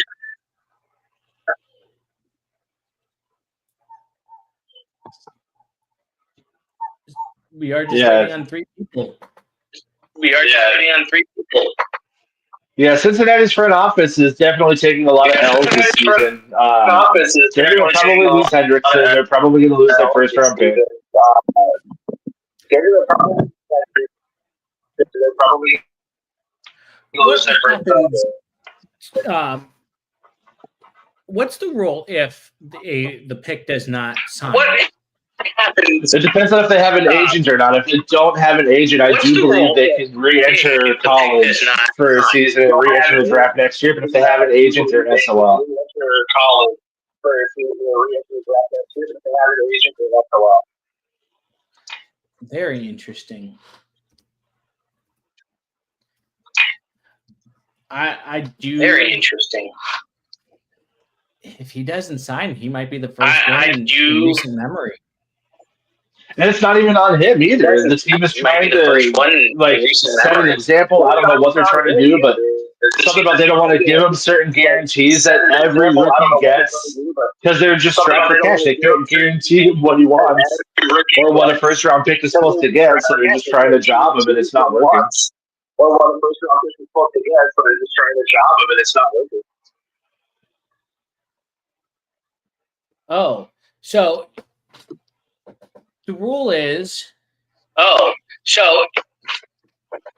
Speaker 7: We are just waiting on 3 people.
Speaker 4: Yeah, Cincinnati's front office is definitely taking a lot of L's this season. They're going to probably lose Hendrickson. They're probably going to lose their first round pick.
Speaker 3: They're probably lose their first round pick.
Speaker 7: What's the rule if the pick does not sign?
Speaker 3: What happens?
Speaker 4: It depends on if they have an agent or not. If they don't have an agent, I do believe they can re-enter college for a season and re-enter the draft next year. But if they have an agent, they're SOL.
Speaker 7: Very interesting. I do.
Speaker 3: Very interesting.
Speaker 7: If he doesn't sign, he might be the first one in recent memory.
Speaker 4: And it's not even on him either. The team is trying to set an example. I don't know what they're trying to do, but something about they don't want to give him certain guarantees that every rookie gets because they're just strapped for cash. They can't guarantee him what he wants or what a first round pick is supposed to get, so they're just trying to job him and it's not working.
Speaker 3: Or what a first round pick is supposed to get, so they're just trying to job him and it's not working.
Speaker 7: Oh, so the rule is.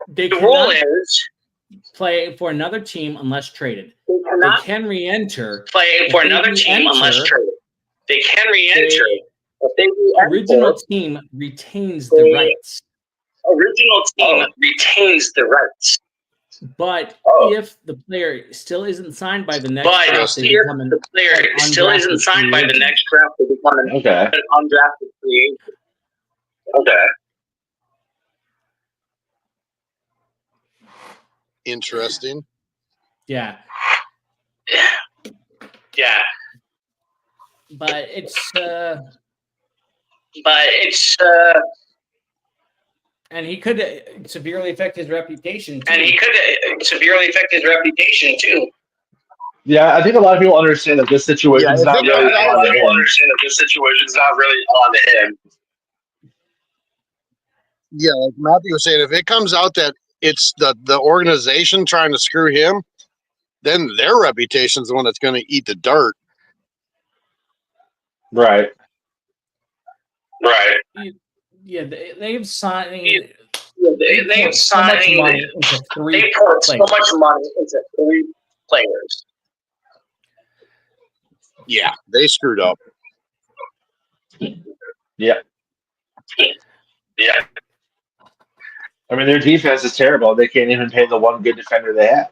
Speaker 7: The rule is play for another team unless traded. They can re-enter.
Speaker 3: Play for another team unless traded. They can re-enter.
Speaker 7: The original team retains the rights.
Speaker 3: Original team retains the rights.
Speaker 7: But if the player still isn't signed by the next draft, they become an
Speaker 3: undrafted free agent. Okay.
Speaker 5: Interesting.
Speaker 7: Yeah.
Speaker 3: Yeah.
Speaker 7: But it's and he could severely affect his reputation too.
Speaker 4: Yeah, I think a lot of people understand that this situation is not really on him.
Speaker 5: Yeah, like Matthew was saying, if it comes out that it's the organization trying to screw him, then their reputation is the one that's going to eat the dirt.
Speaker 4: Right.
Speaker 7: Yeah, they've signed.
Speaker 3: They've
Speaker 7: so much money into 3
Speaker 3: They poured so
Speaker 7: players.
Speaker 3: much money into 3 players.
Speaker 5: Yeah, they screwed up.
Speaker 4: Yeah. I mean, their defense is terrible. They can't even pay the one good defender they have.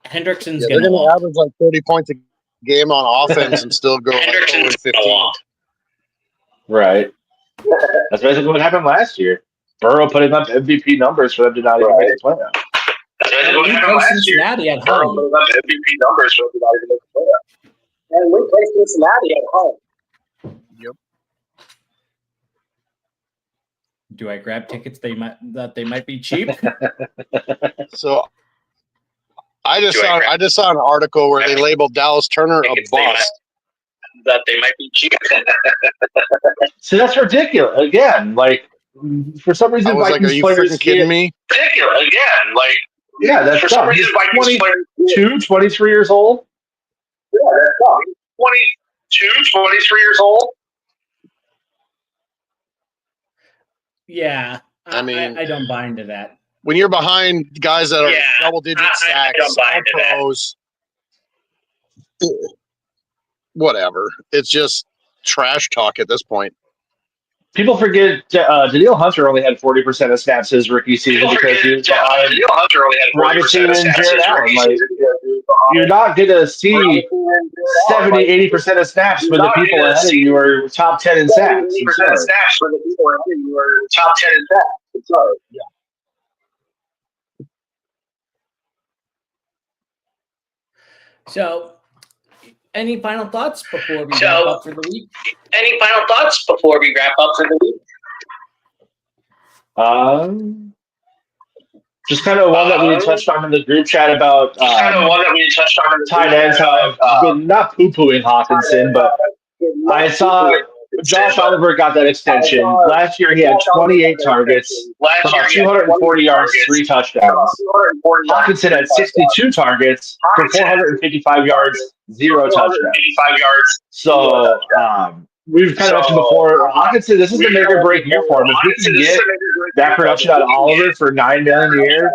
Speaker 7: Hendrickson's
Speaker 5: They're
Speaker 7: going
Speaker 5: going to average like 30 points a game on offense and still go like 0-15.
Speaker 4: Right. That's basically what happened last year. Burrow putting up MVP numbers for them to not even make the playoffs.
Speaker 7: We play Cincinnati at home.
Speaker 3: And we play Cincinnati at home.
Speaker 5: Yep.
Speaker 7: Do I grab tickets that they might be cheap?
Speaker 5: So I just saw an article where they labeled Dallas Turner a bust.
Speaker 3: That they might be cheap.
Speaker 4: See, that's ridiculous. Again, like, for some reason,
Speaker 5: I was like, are you freaking kidding me?
Speaker 3: Ridiculous. Again, like,
Speaker 4: yeah, that's
Speaker 3: for some
Speaker 4: dumb.
Speaker 3: reason,
Speaker 4: He's 22, 23 years old.
Speaker 3: Yeah, that's dumb. 22, 23 years old.
Speaker 7: Yeah,
Speaker 5: I mean,
Speaker 7: I don't buy into that.
Speaker 5: When you're behind guys that are double-digit sacks, pros, whatever. It's just trash talk at this point.
Speaker 4: People forget Daniil Hunter only had 40% of snaps his rookie season because he was behind
Speaker 5: Daniil Hunter only had 40% of
Speaker 4: Robinson and
Speaker 5: snaps
Speaker 4: Jared
Speaker 5: his
Speaker 4: Allen.
Speaker 5: rookie
Speaker 4: Like,
Speaker 5: season.
Speaker 4: you're not going to see 70, 80% of snaps when the people ahead of you are top 10 in sacks.
Speaker 5: 80% of snaps when the people ahead of you are top 10 in sacks. Sorry. Yeah.
Speaker 7: So, any final thoughts before we wrap up for the week?
Speaker 5: Any final thoughts before we wrap up for the week?
Speaker 4: Just kind of one that we touched on in the group chat about tight ends. How I've been not poo-pooing Hawkinson, but I saw Josh Oliver got that extension. Last year he had 28 targets, for about 240 yards, 3 touchdowns. Hawkinson had 62 targets for 455 yards, 0 touchdowns. So we've kind of mentioned before, Hawkinson, this is a make or break year for him. If he can get that production out of Oliver for $9 million a year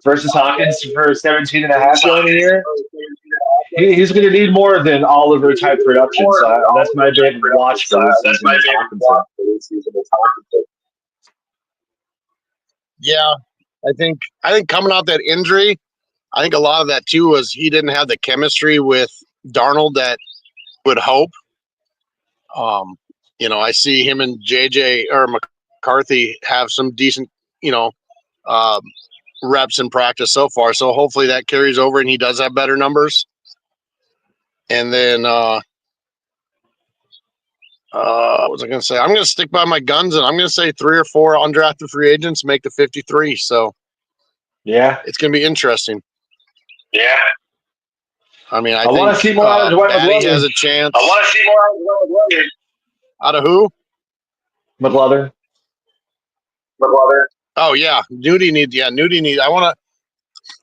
Speaker 4: versus Hawkins for $17.5 million a year, he's going to need more than Oliver type production. So that's my big watch for this season.
Speaker 5: Yeah, I think coming out that injury, I think a lot of that too was he didn't have the chemistry with Darnold that would hope. I see him and JJ or McCarthy have some decent, reps in practice so far. So hopefully that carries over and he does have better numbers. And then, what was I going to say? I'm going to stick by my guns and I'm going to say 3 or 4 undrafted free agents make the 53. So
Speaker 4: yeah,
Speaker 5: it's going to be interesting. Yeah. I mean, I think
Speaker 4: want to see more out of Dwight
Speaker 5: Batty
Speaker 4: McLovin.
Speaker 5: has a chance. I want to see more out of Dwight McLovin. Out of who?
Speaker 4: McLovin.
Speaker 5: Oh yeah, Nudie needs.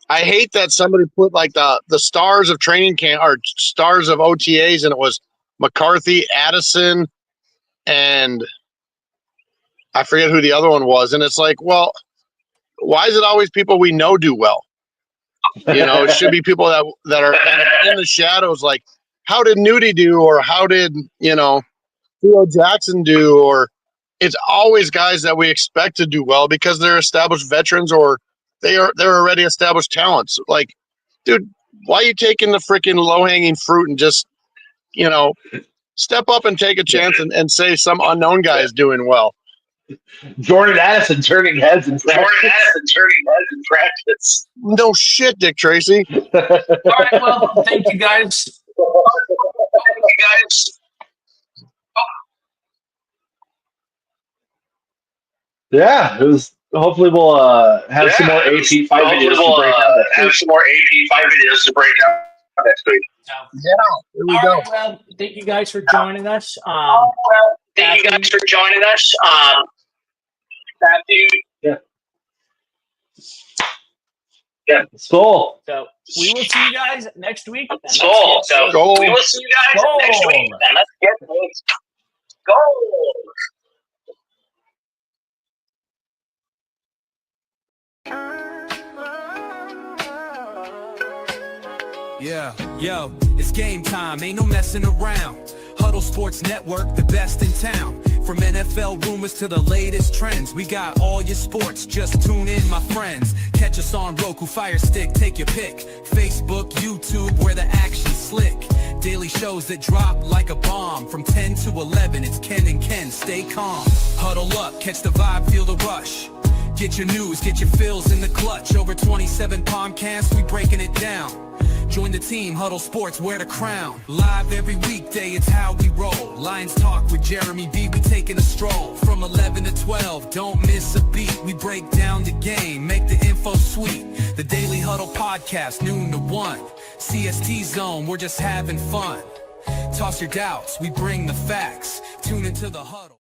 Speaker 5: I hate that somebody put like the stars of training camp or stars of OTAs, and it was McCarthy, Addison, and I forget who the other one was. And it's like, well, why is it always people we know do well? It should be people that are in the shadows. Like, how did Nudie do, or how did Theo Jackson do, or it's always guys that we expect to do well because they're established veterans or they're already established talents. Like, dude, why are you taking the freaking low-hanging fruit and just, step up and take a chance and say some unknown guy is doing well?
Speaker 4: Jordan Addison turning heads in practice.
Speaker 5: No shit, Dick Tracy.
Speaker 3: All right, well, thank you guys.
Speaker 4: Yeah, it was. Hopefully, we'll have some more AP 5 videos to break down next week.
Speaker 5: Yeah, here we go.
Speaker 7: Right, well, thank you guys for joining us.
Speaker 4: Yeah, Skull.
Speaker 7: So we will see you guys next week.
Speaker 5: We will see you guys next week. And let's get this goal.
Speaker 9: Yeah, yo, it's game time, ain't no messing around. Huddle Sports Network, the best in town. From NFL rumors to the latest trends, we got all your sports, just tune in, my friends. Catch us on Roku, Fire Stick, take your pick. Facebook, YouTube, where the action's slick. Daily shows that drop like a bomb. From 10 to 11, it's Ken and Ken, stay calm. Huddle up, catch the vibe, feel the rush. Get your news, get your fills in the clutch. Over 27 podcasts, we breaking it down. Join the team, Huddle Sports, wear the crown. Live every weekday, it's how we roll. Lions Talk with Jeremy B, we taking a stroll. From 11 to 12, don't miss a beat. We break down the game, make the info sweet. The Daily Huddle Podcast, noon to 1. CST Zone, we're just having fun. Toss your doubts, we bring the facts. Tune into the Huddle.